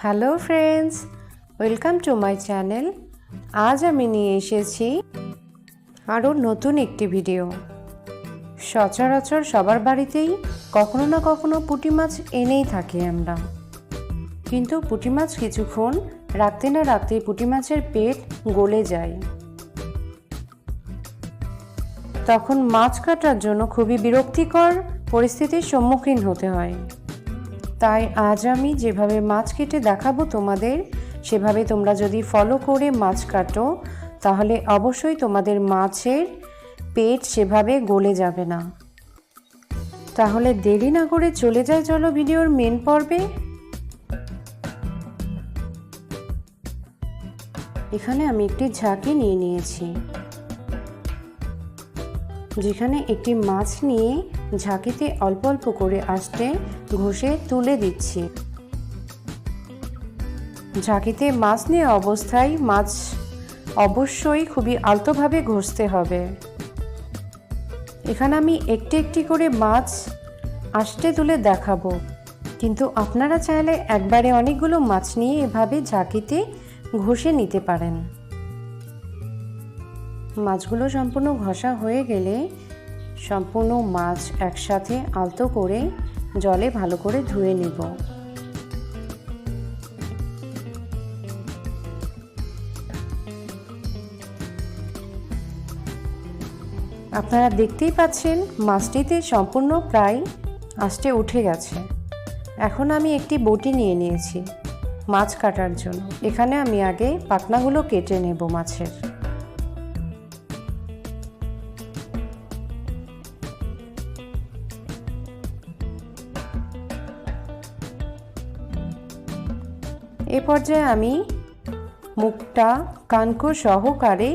Hello friends, welcome to my channel. আজ আমি নিয়ে এসেছি আরও নতুন একটি ভিডিও। সচরাচর সবার বাড়িতেই কখনো না কখনো পুঁটি মাছ এনেই থাকি আমরা, কিন্তু পুঁটি মাছ কিছুক্ষণ রাখতে না রাখতে পুঁটি মাছের পেট গলে যায়। তখন মাছ কাটার জন্য খুবই বিরক্তিকর পরিস্থিতির সম্মুখীন হতে হয়। তাই আজ আমি যেভাবে মাছ কেটে দেখাবো তোমাদের, সেভাবে তোমরা যদি ফলো করে মাছ কাটো তাহলে অবশ্যই তোমাদের মাছের পেট সেভাবে গলে যাবে না। তাহলে দেরি না করে চলে যাই চলো ভিডিওর মেন পর্বে। এখানে আমি একটি ঝাঁকি নিয়ে নিয়েছি, যেখানে একটি মাছ নিয়ে ঝাঁকিতে অল্প অল্প করে আস্তে ঘষে তুলে দিচ্ছি। ঝাঁকিতে মাছ নেওয়া অবস্থায় মাছ অবশ্যই খুবই আলতোভাবে ঘষতে হবে। এখানে আমি একটি একটি করে মাছ আস্তে তুলে দেখাবো, কিন্তু আপনারা চাইলে একবারে অনেকগুলো মাছ নিয়ে এভাবে ঝাঁকিতে ঘষে নিতে পারেন। মাছগুলো সম্পূর্ণ ঘষা হয়ে গেলে সম্পূর্ণ মাছ একসাথে আলতো করে জলে ভালো করে ধুয়ে নিব। আপনারা দেখতেই পাচ্ছেন মাছটিতে সম্পূর্ণ প্রায় আঁশটে উঠে গেছে। এখন আমি একটি বটি নিয়ে নিয়েছি মাছ কাটার জন্য। এখানে আমি আগে পাখনাগুলো কেটে নেব মাছের। এ পর্যায়ে আমি মুখটা কানকো সহকারে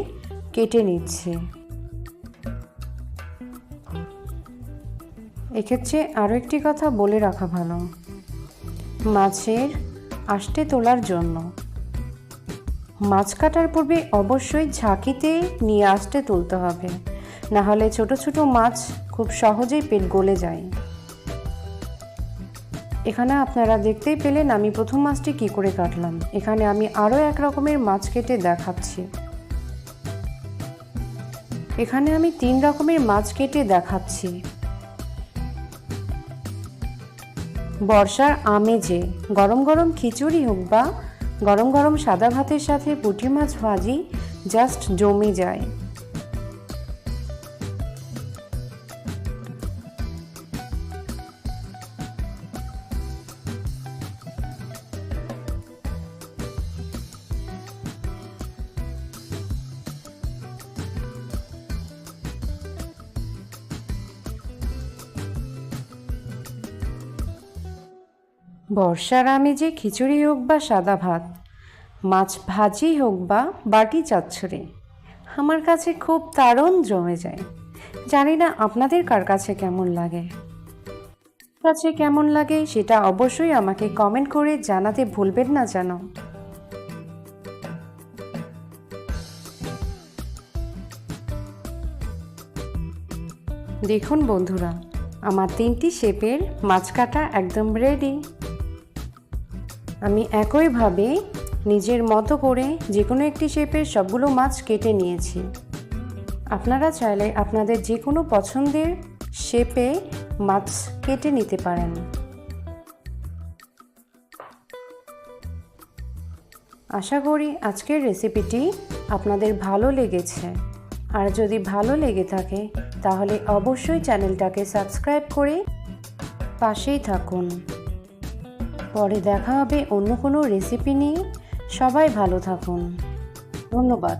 কেটে নিচ্ছি। এক্ষেত্রে আরও একটি কথা বলে রাখা ভালো, মাছের আঁশটে তোলার জন্য মাছ কাটার পূর্বে অবশ্যই ঝাঁকিতে নিয়ে আঁশটে তুলতে হবে, না হলে ছোট ছোট মাছ খুব সহজেই পেট গলে যায়। এখানে আপনারা দেখতেই পেলেন আমি প্রথম মাছটি কি করে কাটলাম। এখানে আমি আরও এক রকমের মাছ কেটে দেখাচ্ছি। এখানে আমি 3 রকমের মাছ কেটে দেখাচ্ছি। বর্ষার আমেজে গরম গরম খিচুড়ি হোক বা গরম গরম সাদা ভাতের সাথে পুঁটি মাছ ভাজি জাস্ট জমে যায়। বর্ষার আমেজে খিচুড়ি হোক বা সাদা ভাত, মাছ ভাজি হোক বা বাটি চচ্চড়ি, আমার কাছে খুব দারুণ জমে যায়। জানি না আপনাদের কার কাছে কেমন লাগে। সেটা অবশ্যই আমাকে কমেন্ট করে জানাতে ভুলবেন না যেন। দেখুন বন্ধুরা, আমার 3টি শেপের মাছ কাটা একদম রেডি। আমি একইভাবে নিজের মতো করে যে কোনো একটি শেপের সবগুলো মাছ কেটে নিয়েছি। আপনারা চাইলে আপনাদের যে কোনো পছন্দের শেপে মাছ কেটে নিতে পারেন। আশা করি আজকের রেসিপিটি আপনাদের ভালো লেগেছে। আর যদি ভালো লেগে থাকে তাহলে অবশ্যই চ্যানেলটাকে সাবস্ক্রাইব করে পাশেই থাকুন। পরে দেখা হবে অন্য কোনো রেসিপি নিয়ে। সবাই ভালো থাকুন। ধন্যবাদ।